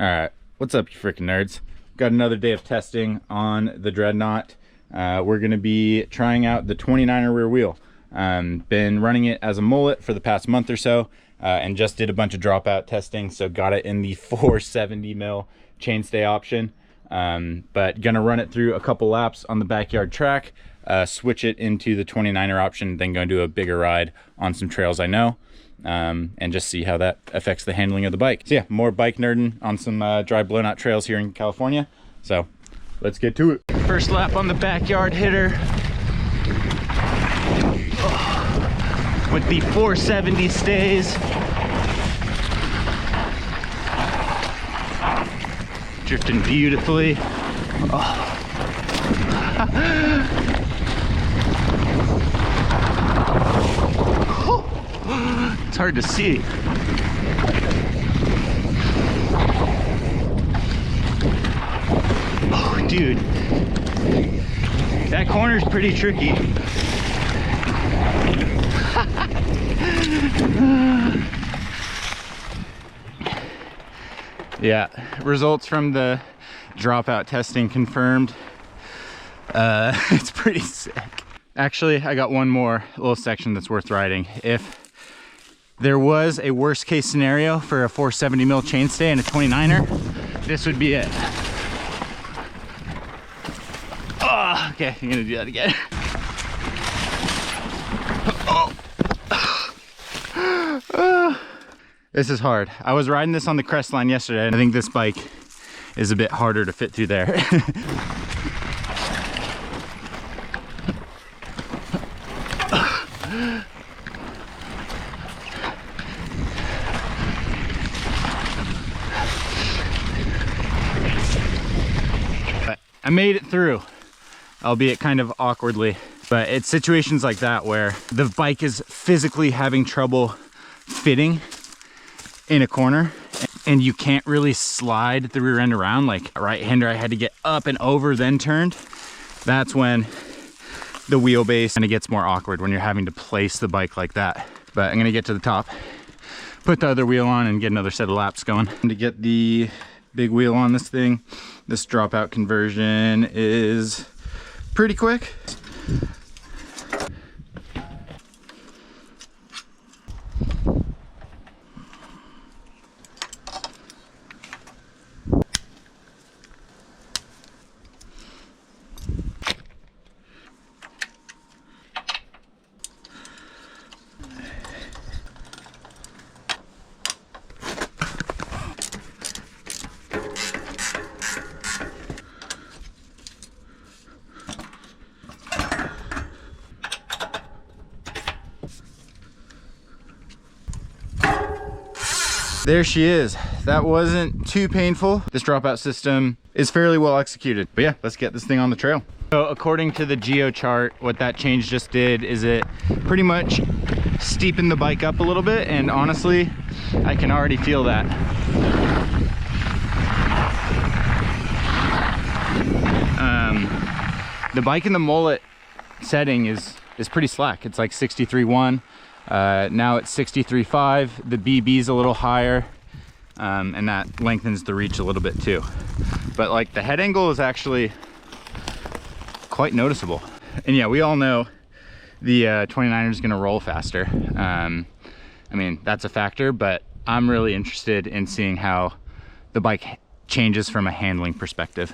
All right, what's up, you freaking nerds? Got another day of testing on the Dreadnought. We're gonna be trying out the 29er rear wheel. Been running it as a mullet for the past month or so, and just did a bunch of dropout testing, so got it in the 470 mil chainstay option. But gonna run it through a couple laps on the backyard track, switch it into the 29er option, then go do a bigger ride on some trails I know. And just see how that affects the handling of the bike. So yeah, more bike nerding on some dry blown out trails here in California. So let's get to it. First lap on the backyard hitter. Oh, with the 470 stays. Drifting beautifully. Oh. It's hard to see. Oh, dude. That corner's pretty tricky. Yeah, results from the dropout testing confirmed. It's pretty sick. Actually, I got one more little section that's worth riding. If there was a worst case scenario for a 470 mil chainstay and a 29er, this would be it. Oh, okay, I'm gonna do that again. Oh. This is hard. I was riding this on the crest line yesterday, and I think this bike is a bit harder to fit through there. I made it through, albeit kind of awkwardly, but it's situations like that where the bike is physically having trouble fitting in a corner and you can't really slide the rear end around. Like right hander, I had to get up and over, then turned. That's when the wheelbase kind of gets more awkward, when you're having to place the bike like that. But I'm gonna get to the top, put the other wheel on, and get another set of laps going. And to get the big wheel on this thing, this dropout conversion is pretty quick. There she is. That wasn't too painful. This dropout system is fairly well executed. But yeah, let's get this thing on the trail. So according to the geo chart, what that change just did is it pretty much steepened the bike up a little bit, and honestly, I can already feel that. The bike in the mullet setting is pretty slack. It's like 63.1. Now it's 63.5. The BB's a little higher, and that lengthens the reach a little bit too. But like the head angle is actually quite noticeable. And yeah, we all know the 29er is going to roll faster. I mean, that's a factor, but I'm really interested in seeing how the bike changes from a handling perspective.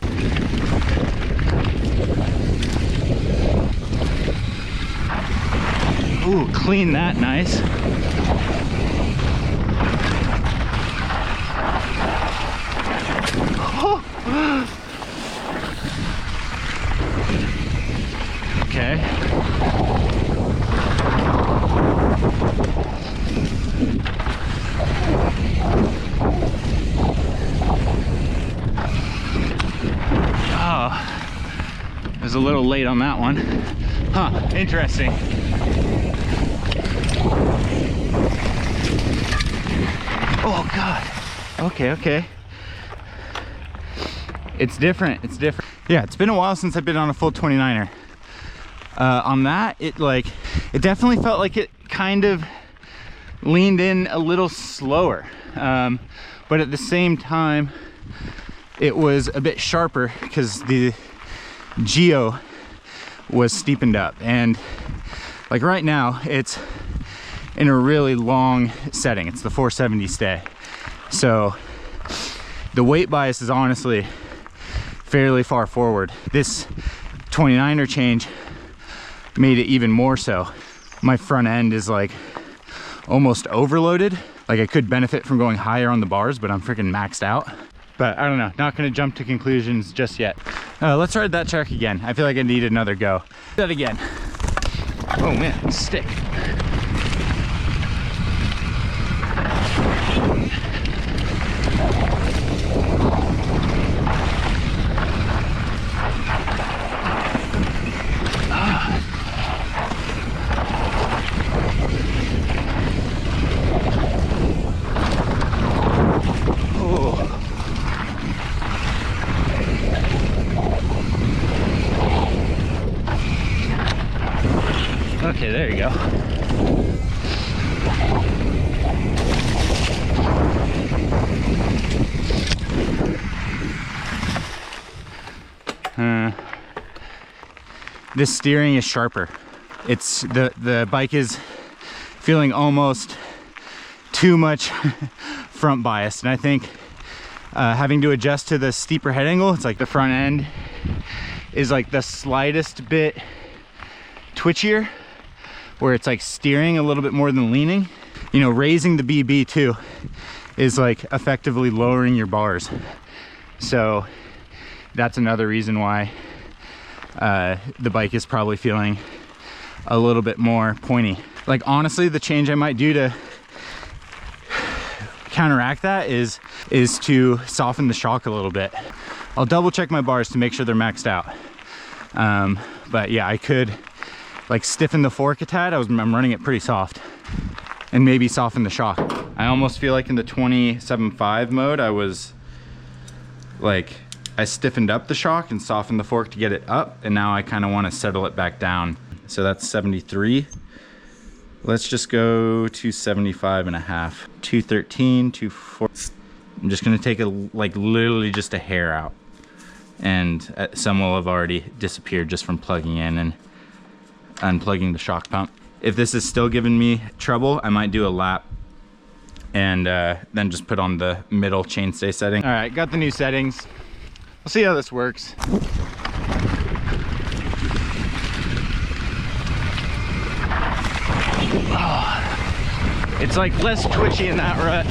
Ooh, clean that nice. Oh. Okay. Oh, I was a little late on that one. Huh, interesting. Oh God. Okay. It's different. Yeah, it's been a while since I've been on a full 29er. On that, it definitely felt like it kind of leaned in a little slower. but at the same time it was a bit sharper because the geo was steepened up. And like right now it's in a really long setting. It's the 470 stay, so the weight bias is honestly fairly far forward. This 29er change made it even more so. My front end is like almost overloaded. Like I could benefit from going higher on the bars, but I'm freaking maxed out. But I don't know, not gonna jump to conclusions just yet. Let's ride that track again. I feel like I need another go. Do that again. Oh man, stick. Okay, there you go. This steering is sharper. It's the bike is feeling almost too much front biased, and I think having to adjust to the steeper head angle, it's like the front end is like the slightest bit twitchier, where it's like steering a little bit more than leaning. You know, raising the BB too is like effectively lowering your bars. So that's another reason why the bike is probably feeling a little bit more pointy. Like honestly, the change I might do to counteract that is to soften the shock a little bit. I'll double check my bars to make sure they're maxed out. But yeah, I could like stiffen the fork a tad. I'm running it pretty soft, and maybe soften the shock. I almost feel like in the 27.5 mode, I was like, I stiffened up the shock and softened the fork to get it up, and now I kind of want to settle it back down. So that's 73. Let's just go to 75 and a half. 213, 240. I'm just gonna take like literally just a hair out, and some will have already disappeared just from plugging in and unplugging the shock pump. If this is still giving me trouble, I might do a lap and then just put on the middle chainstay setting. All right, got the new settings. We'll see how this works. Oh, it's like less twitchy in that rut.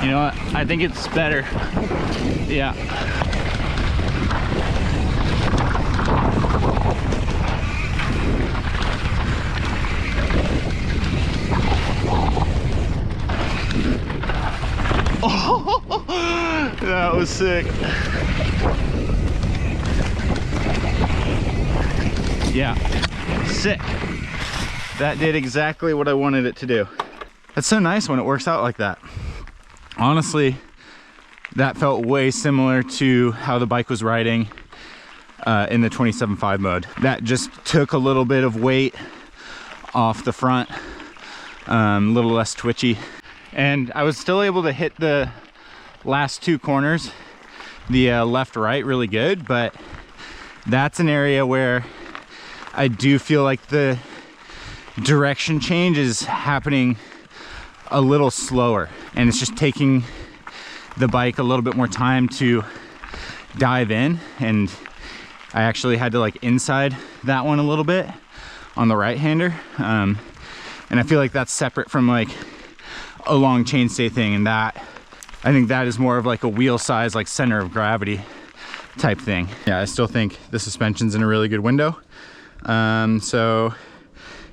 You know what? I think it's better. Yeah. Oh, that was sick. Yeah, sick. That did exactly what I wanted it to do. It's so nice when it works out like that. Honestly, that felt way similar to how the bike was riding in the 27.5 mode. That just took a little bit of weight off the front, a little less twitchy. And I was still able to hit the last two corners, the left right, really good, but that's an area where I do feel like the direction change is happening a little slower, and it's just taking the bike a little bit more time to dive in. And I actually had to like inside that one a little bit on the right hander, and I feel like that's separate from like a long chainstay thing, and that I think that is more of like a wheel size, like center of gravity type thing. Yeah, I still think the suspension's in a really good window. So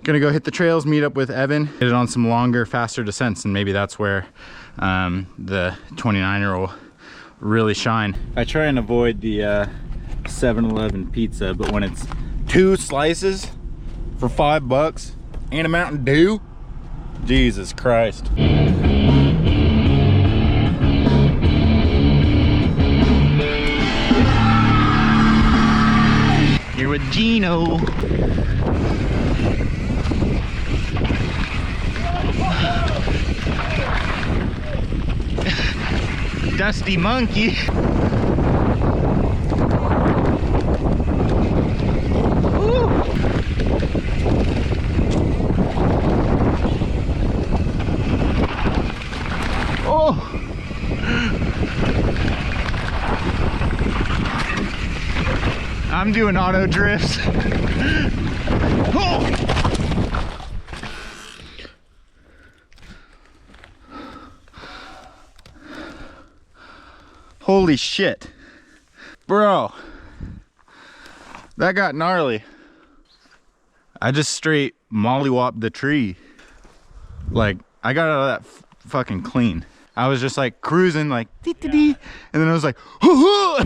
gonna go hit the trails, meet up with Evan, get it on some longer, faster descents, and maybe that's where the 29er will really shine. I try and avoid the 7-Eleven pizza, but when it's 2 slices for $5 and a Mountain Dew, Jesus Christ. Here with Gino. dusty monkey. Oh! I'm doing auto drifts. Oh! Holy shit. Bro. That got gnarly. I just straight mollywopped the tree. Like, I got out of that fucking clean. I was just like cruising like dee dee dee, and then I was like hoo hoo.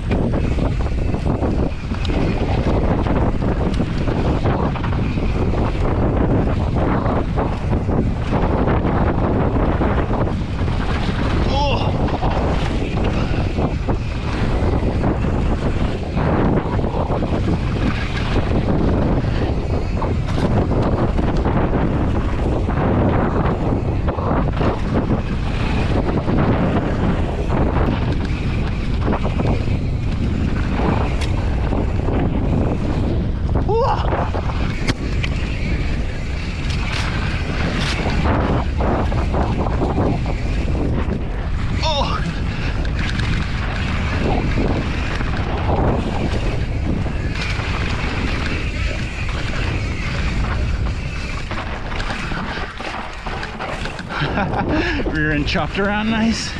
Rear end chopped around nice.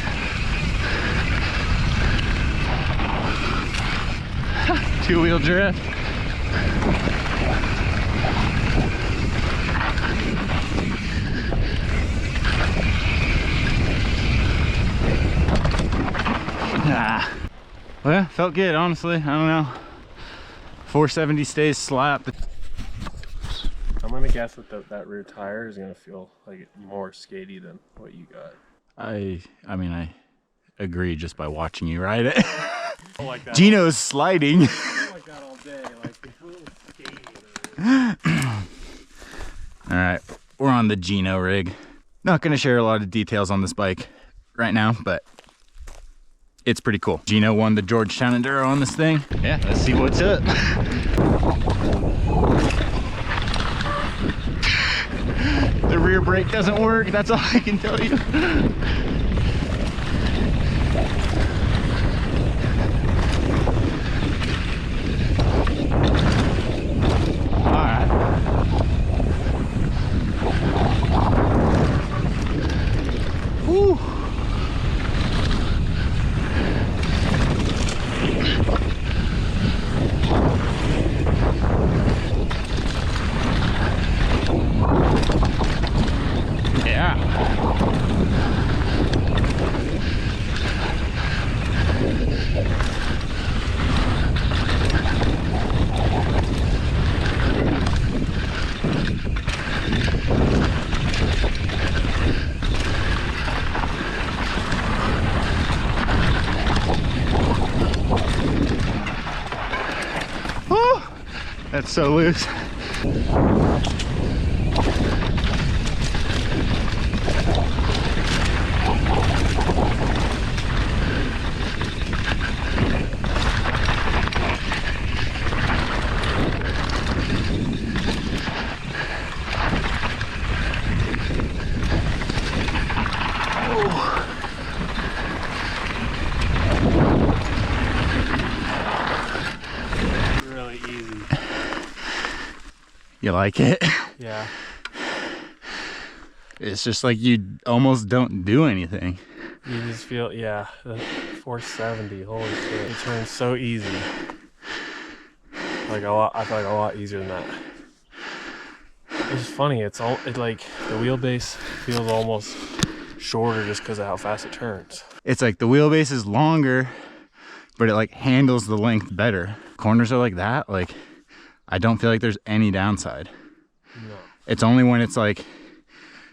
Two-wheel drift. Well, felt good, honestly. I don't know. 470 stays slapped. I'm gonna guess that that rear tire is gonna feel like more skatey than what you got. I mean, I agree just by watching you ride it. Like that. Gino's sliding. I like that all day. Like it's a little skatey. All right, we're on the Gino rig. Not gonna share a lot of details on this bike right now, but it's pretty cool. Gino won the Georgetown Enduro on this thing. Yeah, let's see what's up. The rear brake doesn't work, that's all I can tell you. Woo. Yeah. Woo. That's so loose. Really easy. You like it? Yeah. It's just like you almost don't do anything. You just feel, yeah, the 470, holy shit. It turns so easy. Like a lot, I feel like a lot easier than that. It's funny, it like, the wheelbase feels almost shorter just because of how fast it turns. It's like the wheelbase is longer, but it like handles the length better. Corners are like that, like I don't feel like there's any downside. No. It's only when it's like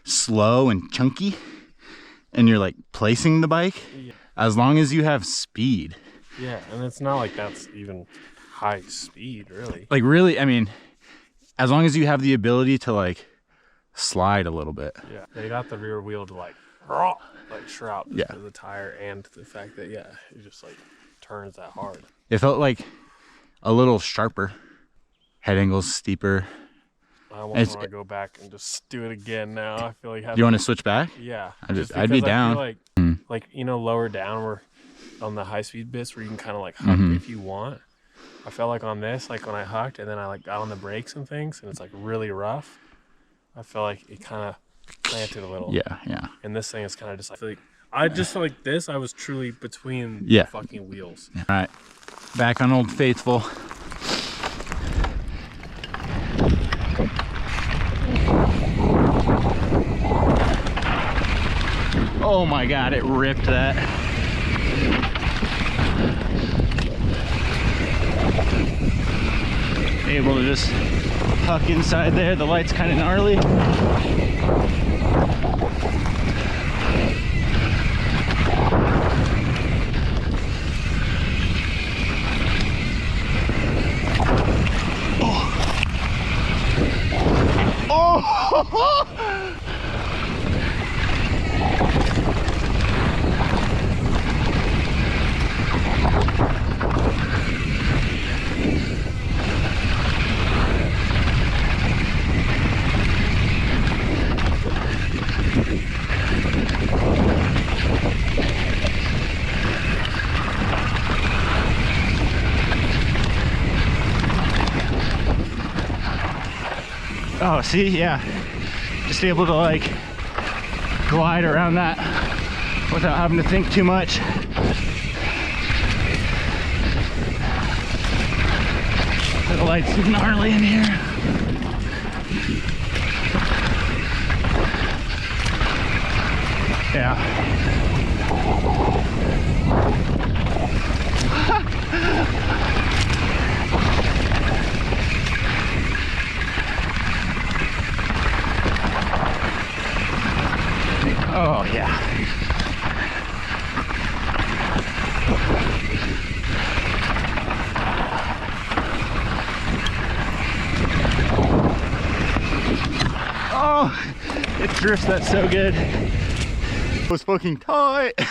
slow and chunky and you're like placing the bike. Yeah. As long as you have speed. Yeah, and it's not like that's even high speed, really. Like really, I mean, as long as you have the ability to like slide a little bit. Yeah, they got the rear wheel to like like shrap Yeah. of the tire and the fact that it just like turns that hard. It felt like a little sharper. Head angles steeper. I almost want to go back and just do it again now. I feel like You want to switch back? Yeah. I'd be down. I feel like lower down where on the high speed bits where you can kind of like huck if you want. I felt like on this, like when I hucked and then I like got on the brakes and things and it's like really rough. I feel like it kind of planted a little. Yeah. And this thing is kind of just like I just felt like this. I was truly between Yeah. fucking wheels. All right, back on Old Faithful. Oh my God, it ripped that. Able to just huck inside there. The light's kind of gnarly. Oh! Oh, see, yeah, just able to like glide around that without having to think too much. The light's gnarly in here. Yeah. Oh yeah. Oh, it drifts that so good. It was fucking tight. So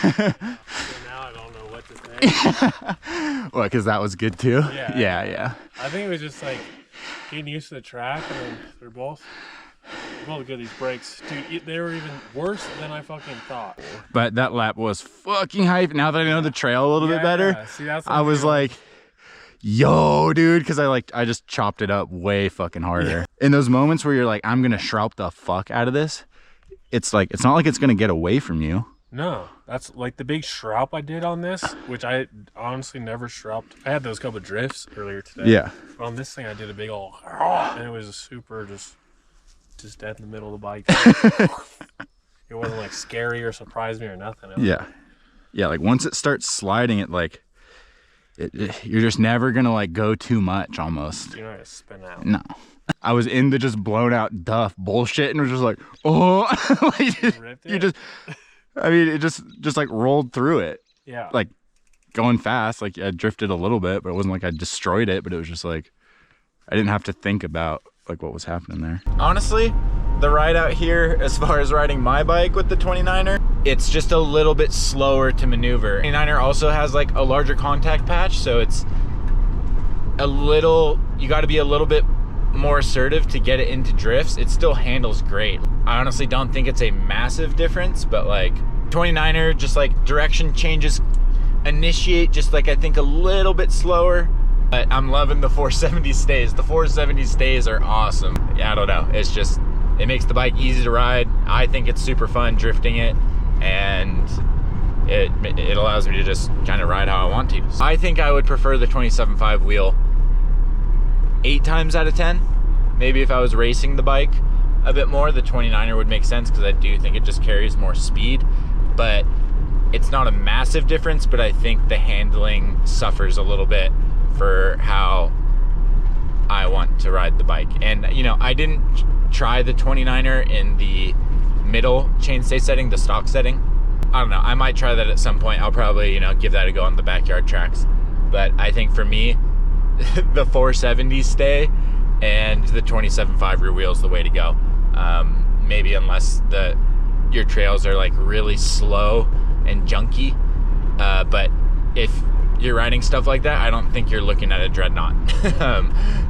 now I don't know what to say. Well, because that was good too. Yeah. I think it was just like getting used to the track, and then they're both good. These brakes, dude, they were even worse than I fucking thought. But that lap was fucking hype. Now that I know the trail a little bit better, see, that's I was like, yo, dude, because I just chopped it up way fucking harder. In those moments where you're like, I'm gonna shroud the fuck out of this, it's like, it's not like it's gonna get away from you. No, that's like the big shroud I did on this, which I honestly never shrouded. I had those couple drifts earlier today. Yeah. But on this thing, I did a big old, and it was super just dead in the middle of the bike. It wasn't like scary or surprised me or nothing. Yeah, like once it starts sliding, it like, you're just never gonna like go too much almost. You're not gonna spin out. No. I was in the just blown out duff bullshit and was just like, oh, like, it just like rolled through it. Yeah. Like going fast, like I drifted a little bit, but it wasn't like I destroyed it, but it was just like, I didn't have to think about like what was happening there. Honestly, the ride out here, as far as riding my bike with the 29er, it's just a little bit slower to maneuver. 29er also has like a larger contact patch, so it's a little, you got to be a little bit more assertive to get it into drifts. It still handles great. I honestly don't think it's a massive difference, but like 29er, just like direction changes initiate just like I think a little bit slower. But I'm loving the 470 stays. The 470 stays are awesome. Yeah, I don't know. It's just, it makes the bike easy to ride. I think it's super fun drifting it, and it allows me to just kind of ride how I want to. So I think I would prefer the 27.5 wheel 8 times out of 10. Maybe if I was racing the bike a bit more, the 29er would make sense because I do think it just carries more speed. But it's not a massive difference, but I think the handling suffers a little bit for how I want to ride the bike. And you know, I didn't try the 29er in the middle chainstay setting, the stock setting. I don't know, I might try that at some point. I'll probably, you know, give that a go on the backyard tracks. But I think for me, the 470 stay and the 27.5 rear wheel is the way to go. Maybe unless the your trails are like really slow and junky. But if you're riding stuff like that, I don't think you're looking at a Dreadnought.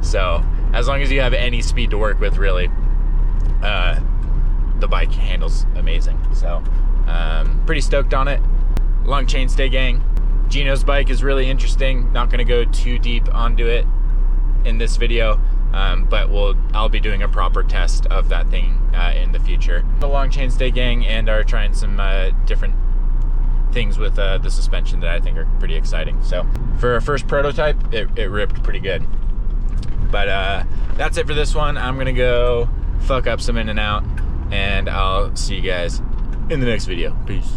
So as long as you have any speed to work with, really, the bike handles amazing. So pretty stoked on it. Long Chainstay gang. Gino's bike is really interesting. Not gonna go too deep onto it in this video, but I'll be doing a proper test of that thing in the future. The Long Chainstay gang and are trying some different things with the suspension that I think are pretty exciting. So for a first prototype, it ripped pretty good. But that's it for this one. I'm gonna go fuck up some in and out, and I'll see you guys in the next video. Peace.